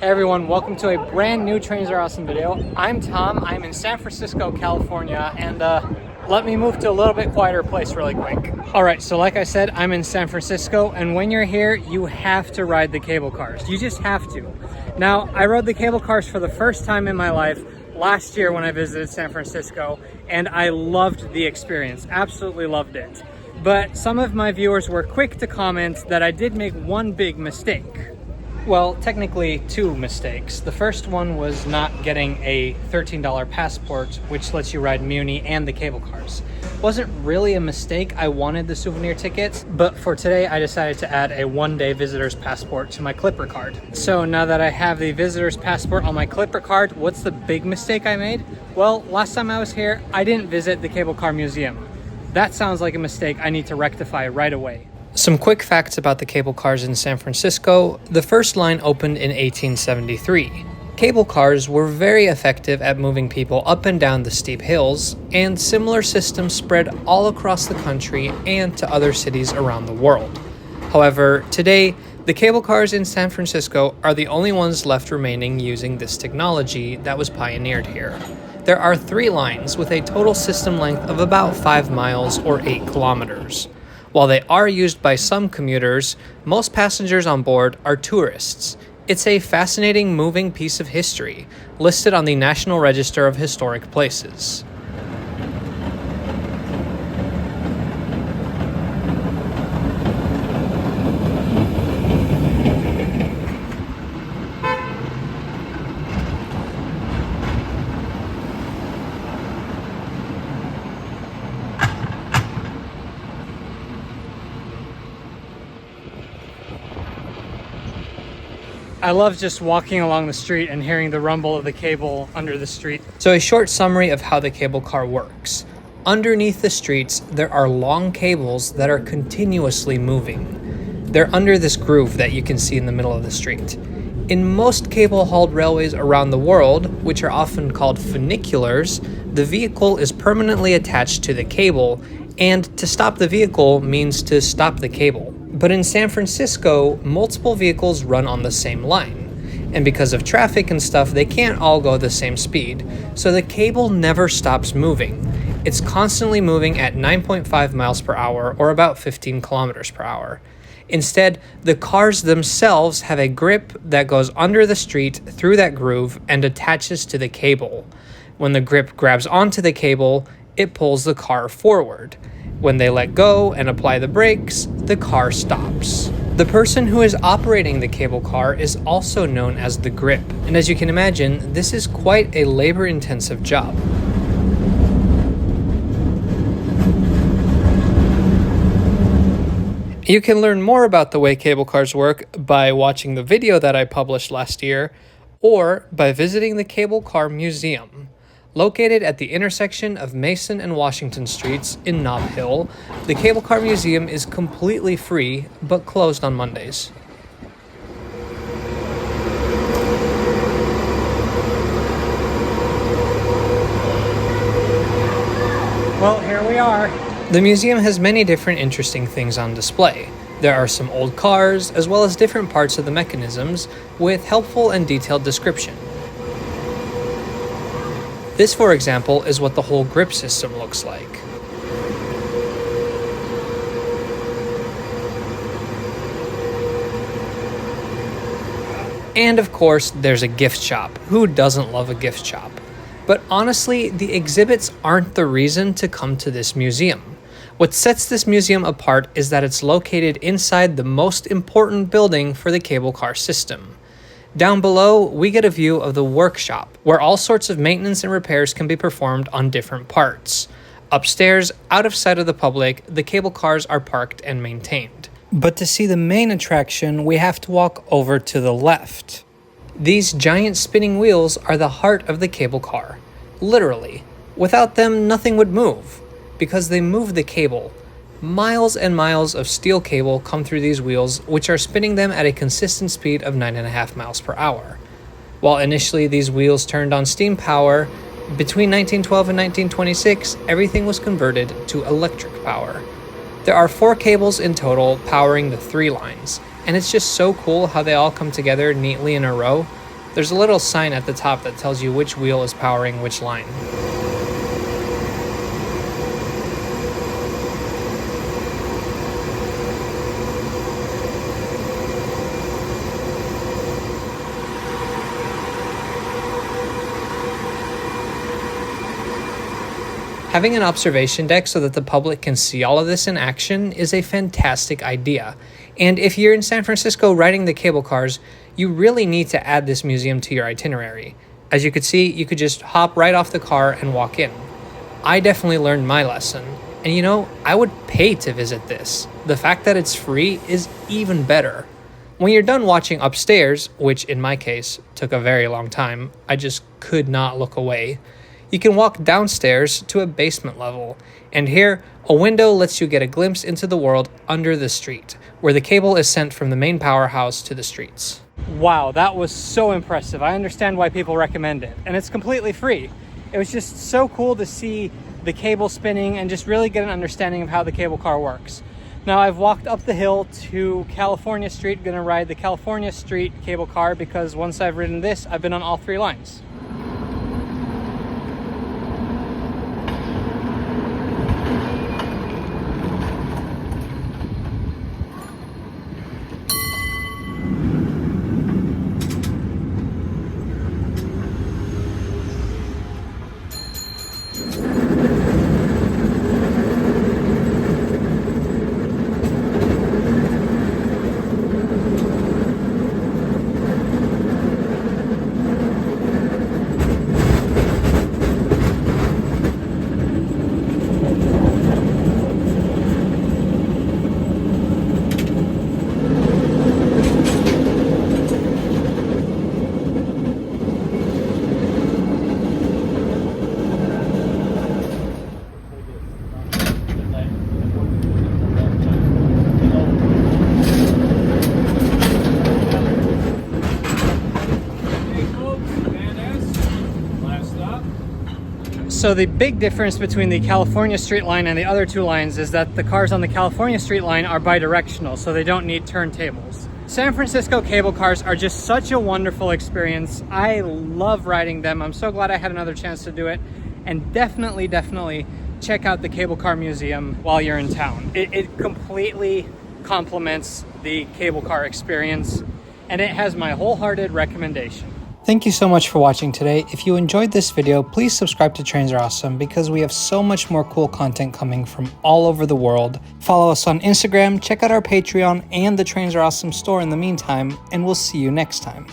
Hey everyone, welcome to a brand new Trains Are Awesome video. I'm Tom, I'm in San Francisco, California, and let me move to a little bit quieter place really quick. Alright, so like I said, I'm in San Francisco, and when you're here, you have to ride the cable cars. You just have to. Now, I rode the cable cars for the first time in my life last year when I visited San Francisco, and I loved the experience, absolutely loved it. But some of my viewers were quick to comment that I did make one big mistake. Well, technically two mistakes. The first one was not getting a $13 passport, which lets you ride Muni and the cable cars. Wasn't really a mistake, I wanted the souvenir tickets, but for today I decided to add a one-day visitor's passport to my Clipper card. So now that I have the visitor's passport on my Clipper card, what's the big mistake I made? Well, last time I was here, I didn't visit the Cable Car Museum. That sounds like a mistake I need to rectify right away. Some quick facts about the cable cars in San Francisco. The first line opened in 1873. Cable cars were very effective at moving people up and down the steep hills, and similar systems spread all across the country and to other cities around the world. However, today, the cable cars in San Francisco are the only ones left remaining using this technology that was pioneered here. There are 3 lines with a total system length of about 5 miles or 8 kilometers. While they are used by some commuters, most passengers on board are tourists. It's a fascinating moving piece of history, listed on the National Register of Historic Places. I love just walking along the street and hearing the rumble of the cable under the street. So a short summary of how the cable car works. Underneath the streets, there are long cables that are continuously moving. They're under this groove that you can see in the middle of the street. In most cable-hauled railways around the world, which are often called funiculars, the vehicle is permanently attached to the cable, and to stop the vehicle means to stop the cable. But in San Francisco, multiple vehicles run on the same line, and because of traffic and stuff, they can't all go the same speed, so the cable never stops moving. It's constantly moving at 9.5 miles per hour, or about 15 kilometers per hour. Instead, the cars themselves have a grip that goes under the street through that groove and attaches to the cable. When the grip grabs onto the cable, it pulls the car forward. When they let go and apply the brakes, the car stops. The person who is operating the cable car is also known as the grip, and as you can imagine, this is quite a labor-intensive job. You can learn more about the way cable cars work by watching the video that I published last year, or by visiting the Cable Car Museum. Located at the intersection of Mason and Washington Streets in Nob Hill, the Cable Car Museum is completely free, but closed on Mondays. Well, here we are. The museum has many different interesting things on display. There are some old cars, as well as different parts of the mechanisms, with helpful and detailed description. This, for example, is what the whole grip system looks like. And of course, there's a gift shop. Who doesn't love a gift shop? But honestly, the exhibits aren't the reason to come to this museum. What sets this museum apart is that it's located inside the most important building for the cable car system. Down below, we get a view of the workshop, where all sorts of maintenance and repairs can be performed on different parts. Upstairs, out of sight of the public, the cable cars are parked and maintained. But to see the main attraction, we have to walk over to the left. These giant spinning wheels are the heart of the cable car. Literally. Without them, nothing would move, because they move the cable. Miles and miles of steel cable come through these wheels, which are spinning them at a consistent speed of 9.5 miles per hour. While initially these wheels turned on steam power, between 1912 and 1926, everything was converted to electric power. There are 4 cables in total powering the 3 lines, and it's just so cool how they all come together neatly in a row. There's a little sign at the top that tells you which wheel is powering which line. Having an observation deck so that the public can see all of this in action is a fantastic idea. And if you're in San Francisco riding the cable cars, you really need to add this museum to your itinerary. As you could see, you could just hop right off the car and walk in. I definitely learned my lesson. And you know, I would pay to visit this. The fact that it's free is even better. When you're done watching upstairs, which in my case took a very long time, I just could not look away, you can walk downstairs to a basement level, and here, a window lets you get a glimpse into the world under the street, where the cable is sent from the main powerhouse to the streets. Wow, that was so impressive. I understand why people recommend it, and it's completely free. It was just so cool to see the cable spinning and just really get an understanding of how the cable car works. Now I've walked up the hill to California Street, gonna ride the California Street cable car because once I've ridden this, I've been on all 3 lines. So the big difference between the California Street line and the other 2 lines is that the cars on the California Street line are bidirectional, so they don't need turntables. San Francisco cable cars are just such a wonderful experience. I love riding them. I'm so glad I had another chance to do it. And definitely check out the Cable Car Museum while you're in town. It completely complements the cable car experience, and it has my wholehearted recommendation. Thank you so much for watching today. If you enjoyed this video, please subscribe to Trains Are Awesome because we have so much more cool content coming from all over the world. Follow us on Instagram, check out our Patreon and the Trains Are Awesome store in the meantime, and we'll see you next time.